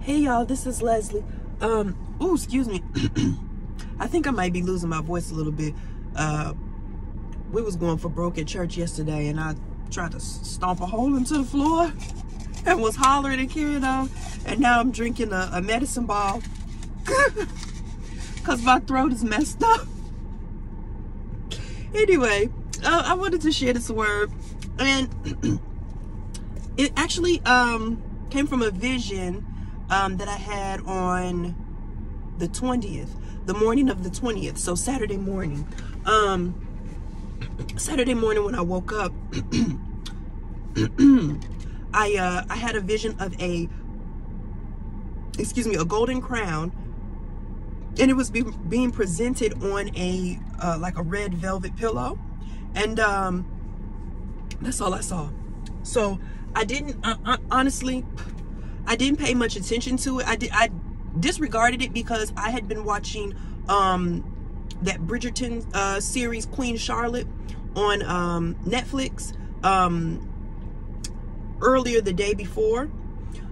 Hey y'all, this is Leslie. Oh, excuse me. I think I might be losing my voice a little bit. We was going for broke at church yesterday, and I tried to stomp a hole into the floor and was hollering and carrying on. And now I'm drinking a medicine ball because my throat is messed up. Anyway, I wanted to share this word, and it actually came from a vision that I had on the 20th, the morning of the 20th, so Saturday morning. Saturday morning when I woke up, I had a vision of a golden crown, and it was being presented on a like a red velvet pillow, and that's all I saw. So I didn't honestly, I didn't pay much attention to it. I disregarded it because I had been watching that Bridgerton series, Queen Charlotte, on Netflix earlier the day before.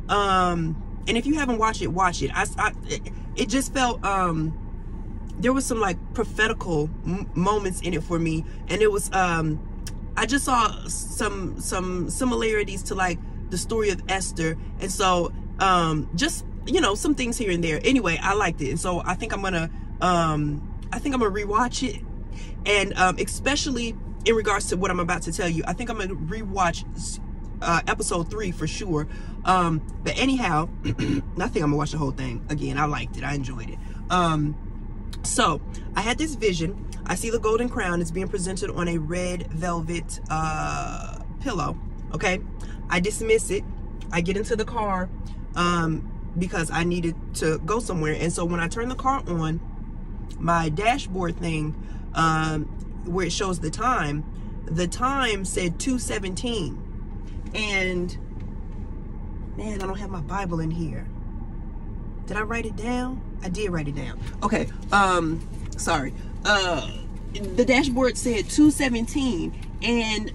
And if you haven't watched it, watch it. It just felt there was some like prophetical moments in it for me, and it was I just saw some similarities to like the story of Esther, and so just, you know, some things here and there. Anyway, I liked it, and so I think I'm gonna rewatch it, and especially in regards to what I'm about to tell you, I think I'm gonna rewatch episode 3 for sure. But anyhow, I think I'm gonna watch the whole thing again. I liked it. I enjoyed it. So I had this vision. I see the golden crown. It's being presented on a red velvet pillow. Okay, I dismiss it. I get into the car because I needed to go somewhere. And so when I turn the car on, my dashboard thing where it shows the time said 2:17. And man, I don't have my Bible in here. Did I write it down? I did write it down. Okay, sorry. The dashboard said 2:17, and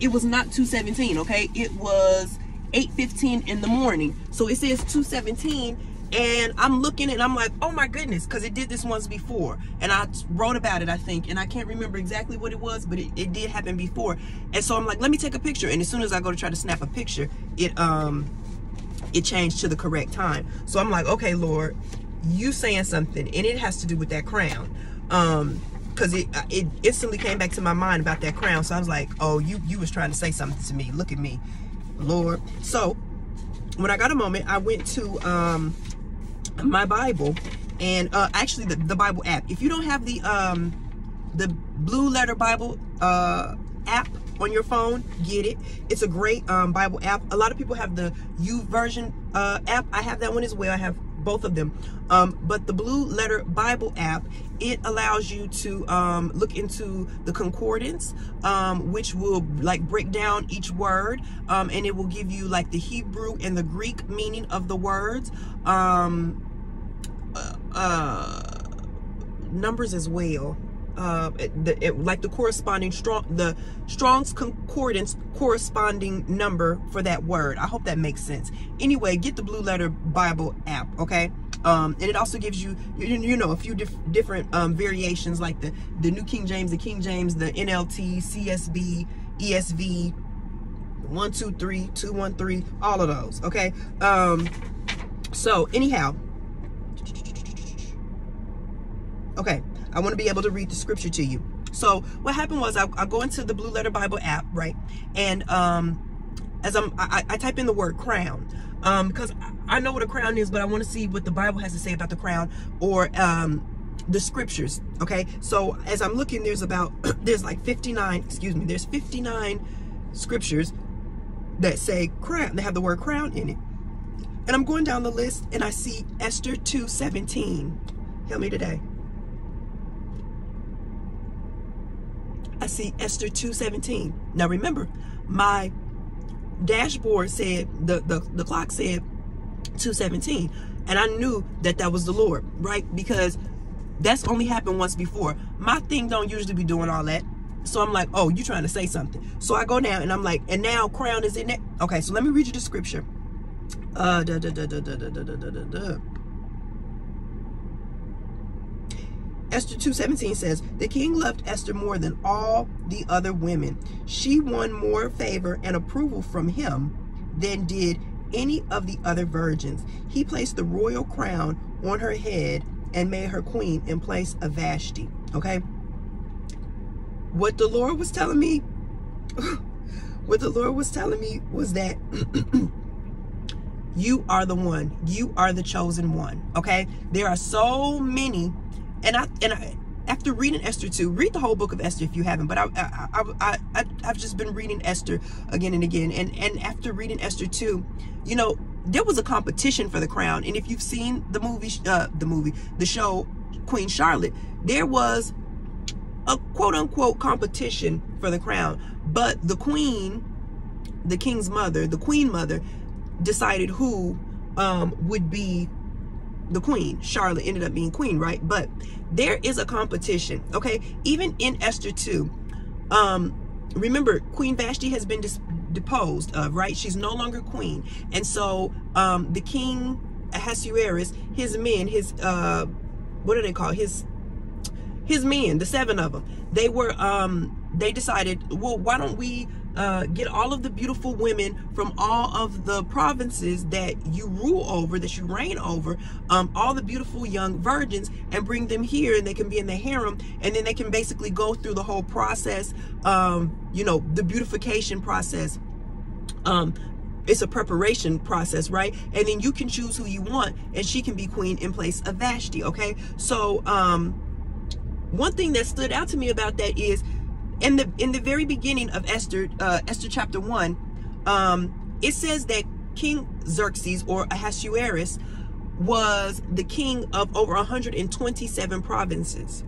it was not 2:17, okay? It was 8:15 in the morning. So it says 2:17, and I'm looking and I'm like, oh my goodness, because it did this once before, and I wrote about it, I think, and I can't remember exactly what it was, but it did happen before. And so I'm like, let me take a picture, and as soon as I go to try to snap a picture, it changed to the correct time. So I'm like, okay, Lord, you saying something, and it has to do with that crown, because it instantly came back to my mind about that crown. So I was like, oh, you was trying to say something to me. Look at me, Lord. So when I got a moment, I went to my Bible, and actually the Bible app. If you don't have the Blue Letter Bible app on your phone, get it. It's a great Bible app. A lot of people have the YouVersion app. I have that one as well. I have both of them. But the Blue Letter Bible app, it allows you to look into the concordance, which will like break down each word, and it will give you like the Hebrew and the Greek meaning of the words, numbers as well. Like the corresponding the Strong's Concordance corresponding number for that word. I hope that makes sense. Anyway, get the Blue Letter Bible app, okay? And it also gives you, you know, a few different variations, like the New King James, the King James, the NLT, CSB, ESV, 123, 213, all of those, okay? So anyhow, okay, I want to be able to read the scripture to you. So what happened was I go into the Blue Letter Bible app, right? And as I type in the word crown, because I know what a crown is, but I want to see what the Bible has to say about the crown, or the scriptures, okay? So as I'm looking, there's like 59, there's 59 scriptures that say crown, they have the word crown in it. And I'm going down the list, and I see Esther 2:17. Help me today. I see Esther 2:17. Now remember, my dashboard said, the clock said 2:17, and I knew that was the Lord, right? Because that's only happened once before. My thing don't usually be doing all that. So I'm like, oh, you trying to say something. So I go down, and I'm like, and now crown is in it. Okay, so let me read you the scripture. Esther 2:17 says, the king loved Esther more than all the other women. She won more favor and approval from him than did any of the other virgins. He placed the royal crown on her head and made her queen in place of Vashti. Okay? What the Lord was telling me, was that you are the one. You are the chosen one. Okay? There are so many. And I after reading Esther 2, read the whole book of Esther if you haven't. But I've just been reading Esther again and again. And after reading Esther 2, you know, there was a competition for the crown. And if you've seen the show Queen Charlotte, there was a quote unquote competition for the crown. But the queen, the king's mother, the queen mother, decided who would be the queen. Charlotte ended up being queen, right? But there is a competition, okay? Even in Esther 2, remember, Queen Vashti has been deposed of, right? She's no longer queen. And so the king Ahasuerus, his men, his what do they call his men, the 7 of them, they were they decided, well, why don't we get all of the beautiful women from all of the provinces that you rule over, that you reign over, all the beautiful young virgins, and bring them here, and they can be in the harem, and then they can basically go through the whole process, you know, the beautification process. It's a preparation process, right? And then you can choose who you want, and she can be queen in place of Vashti. Okay, so one thing that stood out to me about that is, in the very beginning of Esther chapter 1, it says that King Xerxes, or Ahasuerus, was the king of over 127 provinces.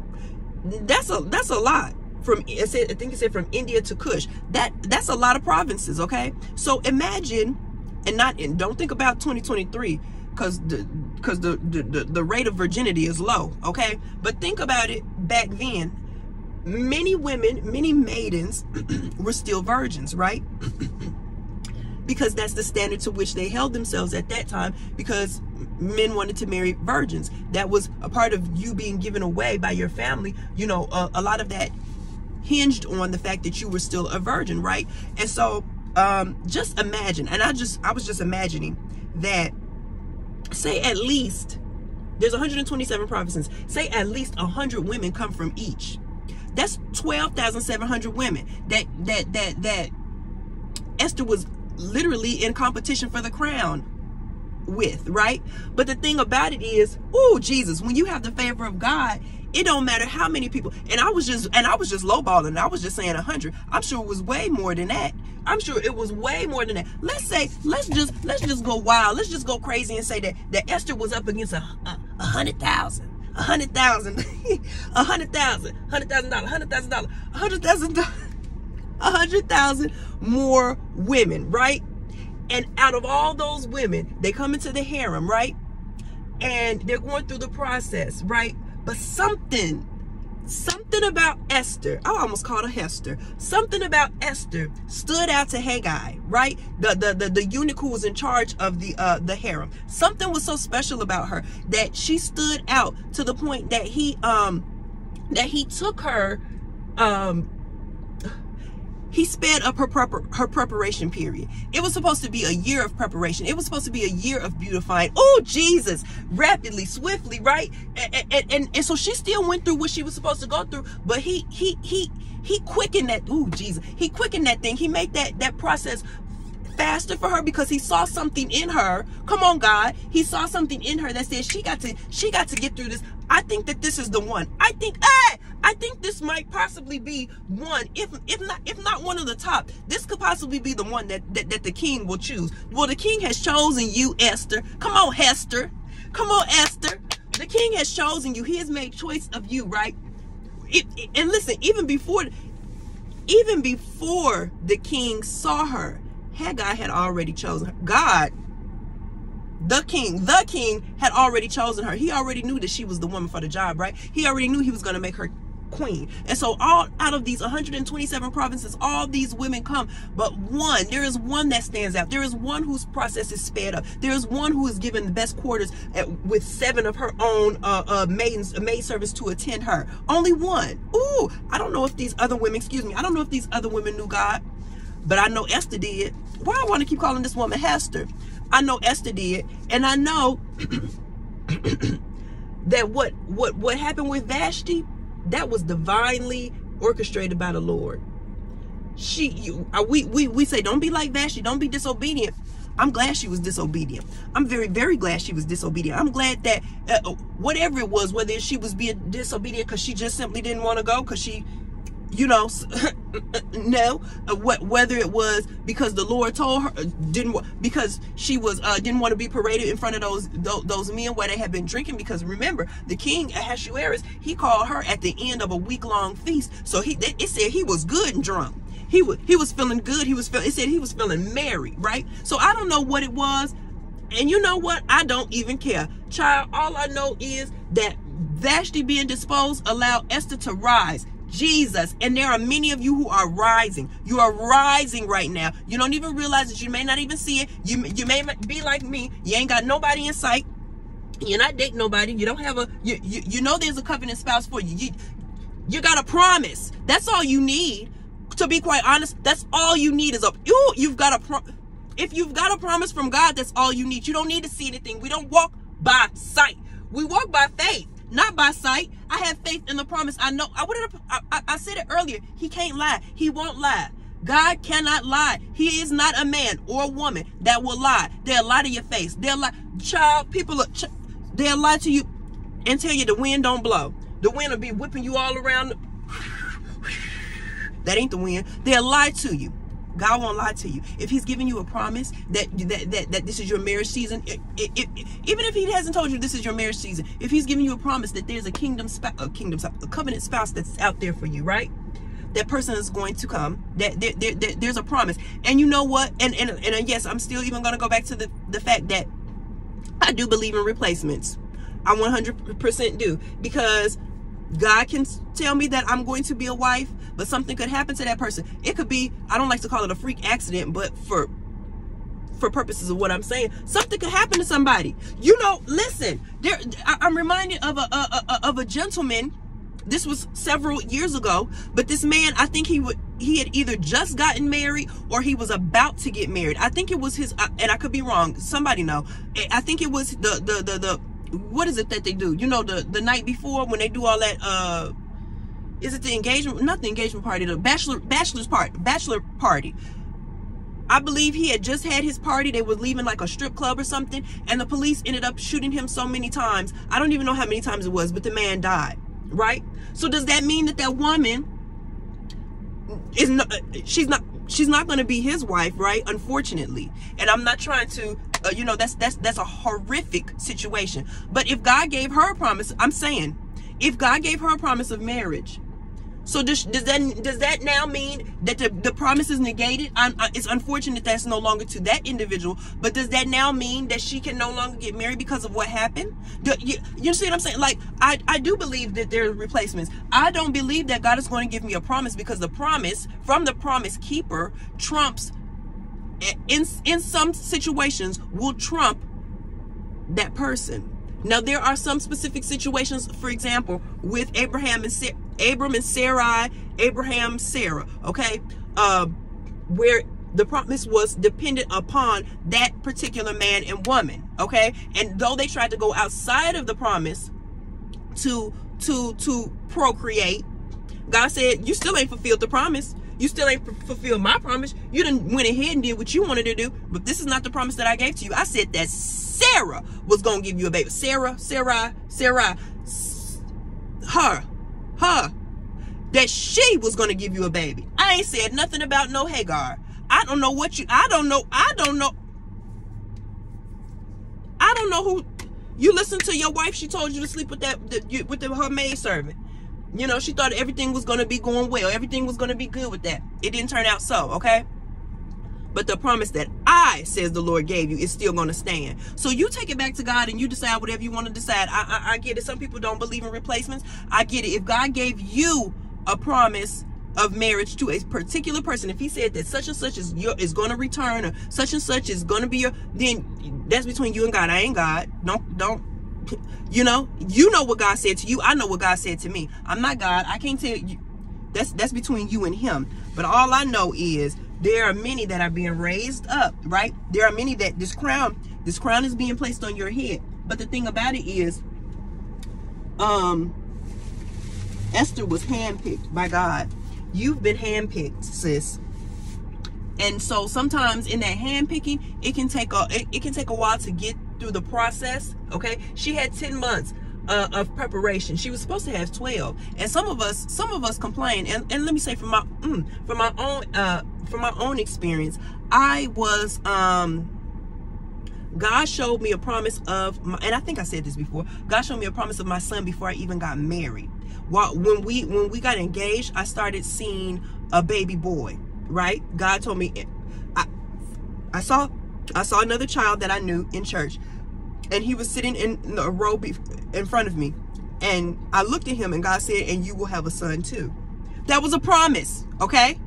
That's a lot. I think it said from India to Kush. That's a lot of provinces. Okay, so imagine, and don't think about 2023, because the rate of virginity is low. Okay, but think about it back then. Many women, many maidens were still virgins, right? Because that's the standard to which they held themselves at that time, because men wanted to marry virgins. That was a part of you being given away by your family. You know, a lot of that hinged on the fact that you were still a virgin, right? And so just imagine, and I was just imagining that, say at least, there's 127 provinces, say at least 100 women come from each. That's 12,700 women that Esther was literally in competition for the crown with, right? But the thing about it is, oh Jesus, when you have the favor of God, it don't matter how many people. And I was just lowballing. I was just saying 100. I'm sure it was way more than that. I'm sure it was way more than that. Let's just go wild. Let's just go crazy and say that Esther was up against 100,000. $100,000, $100,000, $100,000 more women, right? And out of all those women, they come into the harem, right? And they're going through the process, right? But something about Esther, I almost called her Hester. Something about Esther stood out to Haggai, right? The eunuch who was in charge of the harem. Something was so special about her that she stood out to the point that he took her, he sped up her preparation period. It was supposed to be a year of preparation. It was supposed to be a year of beautifying. Oh, Jesus, rapidly, swiftly, right? And so she still went through what she was supposed to go through, but he quickened that. Oh, Jesus, he quickened that thing. He made that process faster for her, because he saw something in her. Come on, God. He saw something in her that said she got to get through this. I think that this is the one. I think this might possibly be one, if not one of the top. This could possibly be the one that the king will choose. Well, the king has chosen you, Esther. Come on, Hester. Come on, Esther. The king has chosen you. He has made choice of you, right? And listen, even before the king saw her, Haggai had already chosen her. God, the king had already chosen her. He already knew that she was the woman for the job, right? He already knew he was going to make her queen. And so all out of these 127 provinces, all these women come, but there is one that stands out. There is one whose process is sped up. There is one who is given the best quarters with 7 of her own maid servants to attend her. Only one. Ooh, I don't know if these other women, I don't know if these other women knew God, but I know Esther did. Why I want to keep calling this woman Esther? I know Esther did, and I know that what happened with Vashti, that was divinely orchestrated by the Lord. We say, don't be like Vashti, don't be disobedient. I'm glad she was disobedient. I'm very, very glad she was disobedient. I'm glad that whatever it was, whether she was being disobedient because she just simply didn't want to go, because she, no, whether it was because the Lord told her, because she was didn't want to be paraded in front of those men where they had been drinking. Because remember, the king Ahasuerus, he called her at the end of a week-long feast. So it said he was good and drunk. He was feeling good. It said he was feeling merry, right? So I don't know what it was, and you know what? I don't even care, child. All I know is that Vashti being disposed allowed Esther to rise. Jesus. And there are many of you who are rising. You are rising right now. You don't even realize it. You may not even see it. You may be like me. You ain't got nobody in sight. You're not dating nobody. You don't have you know there's a covenant spouse for you. You got a promise. That's all you need. To be quite honest, that's all you need is you've got if you've got a promise from God, that's all you need. You don't need to see anything. We don't walk by sight. We walk by faith, not by sight. I have faith in the promise. I know. I said it earlier. He can't lie. He won't lie. God cannot lie. He is not a man or a woman that will lie. They'll lie to your face. They'll lie. They'll lie to you and tell you the wind don't blow. The wind will be whipping you all around. That ain't the wind. They'll lie to you. God won't lie to you. If he's giving you a promise that this is your marriage season, even if he hasn't told you this is your marriage season, if he's giving you a promise that there's a covenant spouse that's out there for you, right? That person is going to come. There's a promise. And you know what? And yes, I'm still even going to go back to the fact that I do believe in replacements. I 100% do, because God can tell me that I'm going to be a wife, but something could happen to that person. It could be, I don't like to call it a freak accident, but for purposes of what I'm saying, something could happen to somebody. Listen, I'm reminded of a gentleman. This was several years ago, but this man, I think he had either just gotten married or he was about to get married. I think it was his, and I could be wrong. Somebody know. I think it was the what is it that they do? The night before when they do all that. Is it the engagement? Not the engagement party. The bachelor party. I believe he had just had his party. They were leaving like a strip club or something, and the police ended up shooting him so many times. I don't even know how many times it was, but the man died. Right? So does that mean that woman is not? She's not going to be his wife, right? Unfortunately. And I'm not trying to. That's a horrific situation. But if God gave her a promise, I'm saying, if God gave her a promise of marriage, so does that now mean that the promise is negated? It's unfortunate that's no longer to that individual, but does that now mean that she can no longer get married because of what happened? You see what I'm saying? Like, I do believe that there are replacements. I don't believe that God is going to give me a promise, because the promise from the promise keeper trumps, in some situations, will trump that person. Now, there are some specific situations, for example, with Abram and Sarai, Sarah, okay, where the promise was dependent upon that particular man and woman, okay? And though they tried to go outside of the promise to procreate, God said, you still ain't fulfilled the promise. You still ain't fulfilled my promise. You done went ahead and did what you wanted to do, but this is not the promise that I gave to you. I said that Sarah was going to give you a baby. Sarai, that she was going to give you a baby. I ain't said nothing about no Hagar. I don't know who you listen to. Your wife, she told you to sleep with her maid servant. She thought everything was going to be going well. Everything was going to be good with that. It didn't turn out so, okay? but the promise that I, says the Lord, gave you is still going to stand. So you take it back to God and you decide whatever you want to decide. I get it. Some people don't believe in replacements. I get it. If God gave you a promise of marriage to a particular person, if he said that such and such is going to return, or such and such is going to be your, then that's between you and God. I ain't God. Don't you know what God said to you. I know what God said to me. I'm not God. I can't tell you. That's between you and him. But all I know is there are many that are being raised up, right? There are many that this crown is being placed on your head. But the thing about it is, Esther was handpicked by God. You've been handpicked, sis. And so sometimes in that handpicking, it can take a while to get through the process. Okay, she had 10 months of preparation. She was supposed to have 12. And some of us complain. And let me say, from my own experience, I was God showed me a promise of and I think I said this before. God showed me a promise of my son before I even got married. When we got engaged, I started seeing a baby boy. Right? God told me, I saw another child that I knew in church, and he was sitting in a row in front of me, and I looked at him, and God said, and you will have a son too. That was a promise. Okay,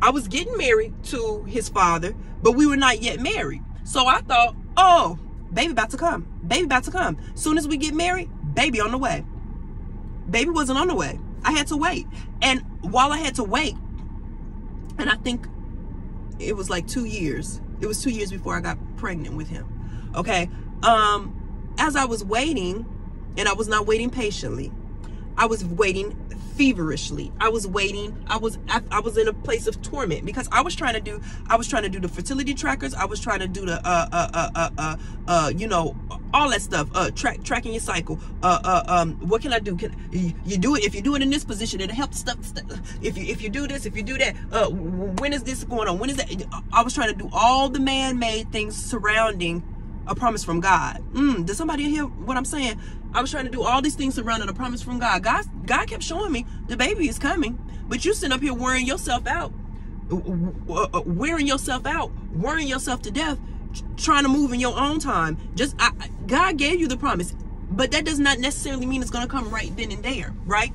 I was getting married to his father, but we were not yet married. So I thought, oh, baby about to come, baby about to come. Soon as we get married, baby on the way. Baby wasn't on the way. I had to wait. And while I had to wait, and I think it was like 2 years. It was 2 years before I got pregnant with him. Okay. As I was waiting, and I was not waiting patiently, I was waiting feverishly. I was waiting. I was in a place of torment because I was trying to do the fertility trackers. I was trying to do the all that stuff, tracking your cycle. What can I do? You do it? If you do it in this position, it'll help stuff. If you do this, if you do that, when is this going on? When is that? I was trying to do all the man-made things surrounding a promise from God. Does somebody hear what I'm saying? I was trying to do all these things surrounding a promise from God. God kept showing me the baby is coming, but you sitting up here wearing yourself out, worrying yourself to death, trying to move in your own time. God gave you the promise, but that does not necessarily mean it's going to come right then and there, right?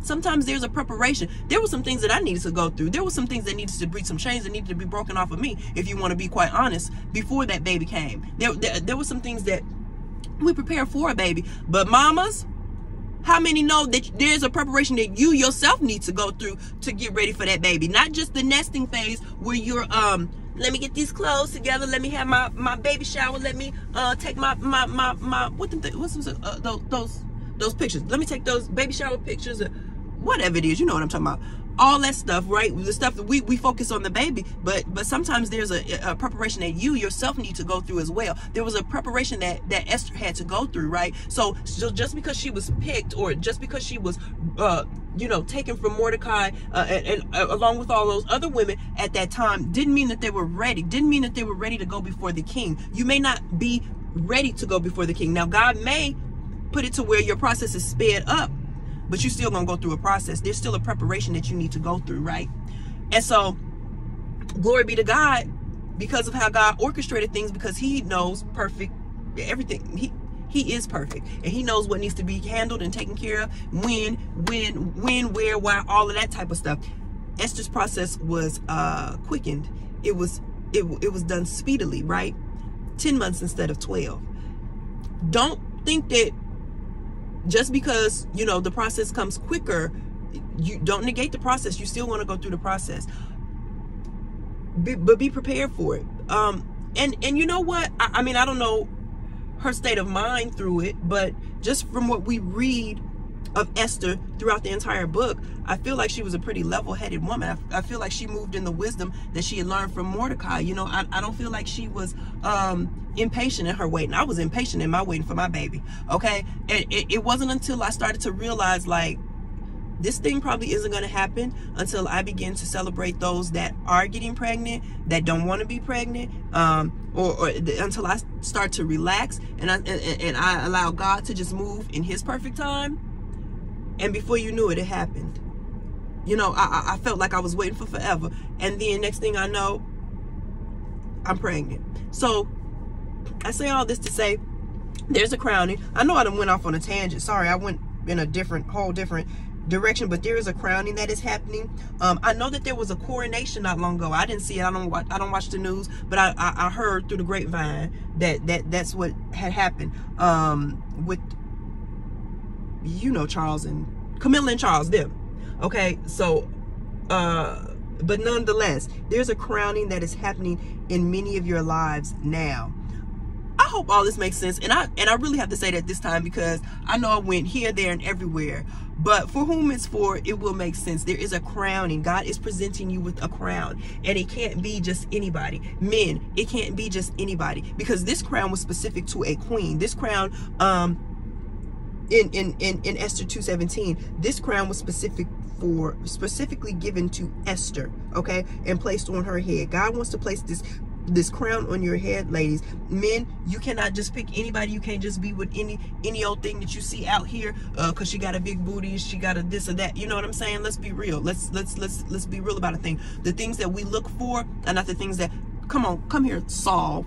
Sometimes there's a preparation. There were some things that I needed to go through. There were some things that needed to break, some chains that needed to be broken off of me, if you want to be quite honest, before that baby came. There were some things that we prepare for a baby. But mamas, how many know that there's a preparation that you yourself need to go through to get ready for that baby? Not just the nesting phase where you're let me get these clothes together, let me have my baby shower, let me take my those pictures, let me take those baby shower pictures, whatever it is, you know what I'm talking about. All that stuff, right? The stuff that we focus on the baby, but sometimes there's a preparation that you yourself need to go through as well. There was a preparation that Esther had to go through, right? So just because she was picked, or just because she was taken from Mordecai and along with all those other women at that time, didn't mean that they were ready. Didn't mean that they were ready to go before the king. You may not be ready to go before the king. Now, God may put it to where your process is sped up, but you're still going to go through a process. There's still a preparation that you need to go through, right? And so, glory be to God, because of how God orchestrated things, because he knows perfect everything. He is perfect, and he knows what needs to be handled and taken care of, when, where, why, all of that type of stuff. Esther's process was quickened. It was done speedily, right? 10 months instead of 12. Don't think that just because the process comes quicker, you don't negate the process. You still want to go through the process, but be prepared for it. And you know what, I mean, I don't know her state of mind through it, but just from what we read of Esther throughout the entire book, I feel like she was a pretty level-headed woman. I feel like she moved in the wisdom that she had learned from Mordecai. I don't feel like she was impatient in her waiting. I was impatient in my waiting for my baby. Okay, and it wasn't until I started to realize, like, this thing probably isn't going to happen until I begin to celebrate those that are getting pregnant, that don't want to be pregnant, or until I start to relax and I allow God to just move in his perfect time. And before you knew it, it happened. I felt like I was waiting for forever. And then next thing I know, I'm pregnant. So I say all this to say there's a crowning. I know I done went off on a tangent. Sorry, I went in a whole different direction, but there is a crowning that is happening. I know that there was a coronation not long ago. I didn't see it. I don't watch the news, but I heard through the grapevine that's what had happened with, you know, Charles and Camilla and Charles, them. Okay, so but nonetheless, there's a crowning that is happening in many of your lives now. I hope all this makes sense, and I really have to say that this time, because I know I went here, there, and everywhere. But for whom it's for, it will make sense. There is a crowning. God is presenting you with a crown, and it can't be just anybody. Men, it can't be just anybody, because this crown was specific to a queen. This crown, in Esther 2:17, this crown was specifically given to Esther, okay, and placed on her head. God wants to place this crown on your head, ladies. Men, you cannot just pick anybody. You can't just be with any old thing that you see out here because she got a big booty, she got a this or that. You know what I'm saying? Let's be real. Let's be real about a thing. The things that we look for are not the things that, come here, Saul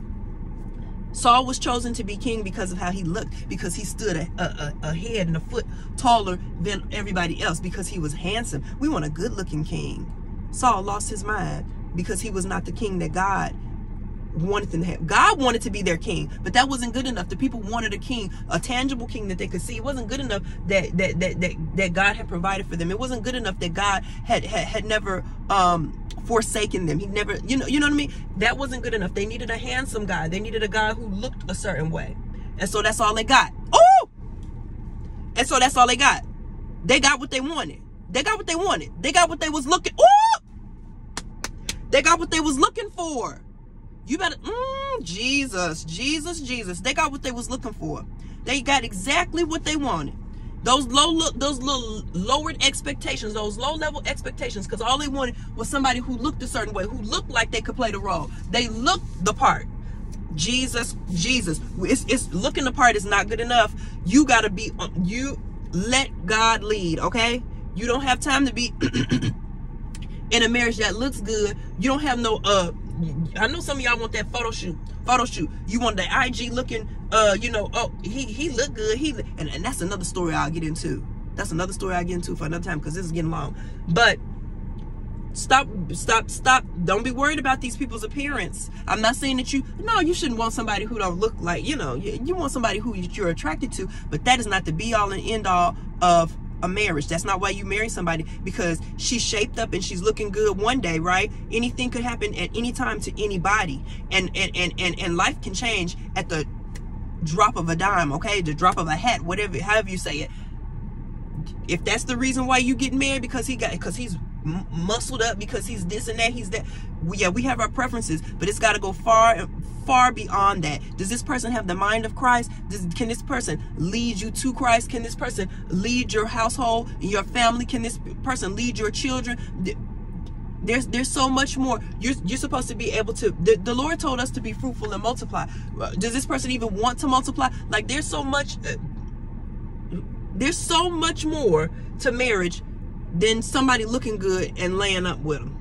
was chosen to be king because of how he looked, because he stood a head and a foot taller than everybody else, because he was handsome. We want a good looking king. Saul lost his mind because he was not the king that God wanted them to have. God wanted to be their king, but that wasn't good enough. The people wanted a king, a tangible king that they could see. It wasn't good enough that God had provided for them. It wasn't good enough that God had never forsaken them. He never, you know what I mean? That wasn't good enough. They needed a handsome guy. They needed a guy who looked a certain way. And so that's all they got. Oh! And so that's all they got. They got what they wanted. They got what they wanted. They got what they was looking. Oh! They got what they was looking for. You better, Jesus. They got what they was looking for. They got exactly what they wanted. Those little lowered expectations, those low-level expectations, because all they wanted was somebody who looked a certain way, who looked like they could play the role. They looked the part. Jesus. It's looking the part is not good enough. You got to be, you let God lead, okay? You don't have time to be in a marriage that looks good. You don't have no, I know some of y'all want that photo shoot. You want the IG looking, oh, he look good. And that's another story I'll get into. That's another story I'll get into for another time, because this is getting long. But stop. Don't be worried about these people's appearance. I'm not saying that you shouldn't want somebody who don't look like, you want somebody who you're attracted to, but that is not the be all and end all of a marriage. That's not why you marry somebody, because she's shaped up and she's looking good one day, right? Anything could happen at any time to anybody, and life can change at the drop of a dime, okay? The drop of a hat, whatever, however you say it. If that's the reason why you get married, because he's muscled up, because he's this and that, he's that, we have our preferences, but it's got to go far beyond that. Does this person have the mind of Christ? Can this person lead you to Christ? Can this person lead your household, your family? Can this person lead your children? There's so much more. You're supposed to be able to, the Lord told us to be fruitful and multiply. Does this person even want to multiply? Like, there's so much more to marriage than somebody looking good and laying up with them.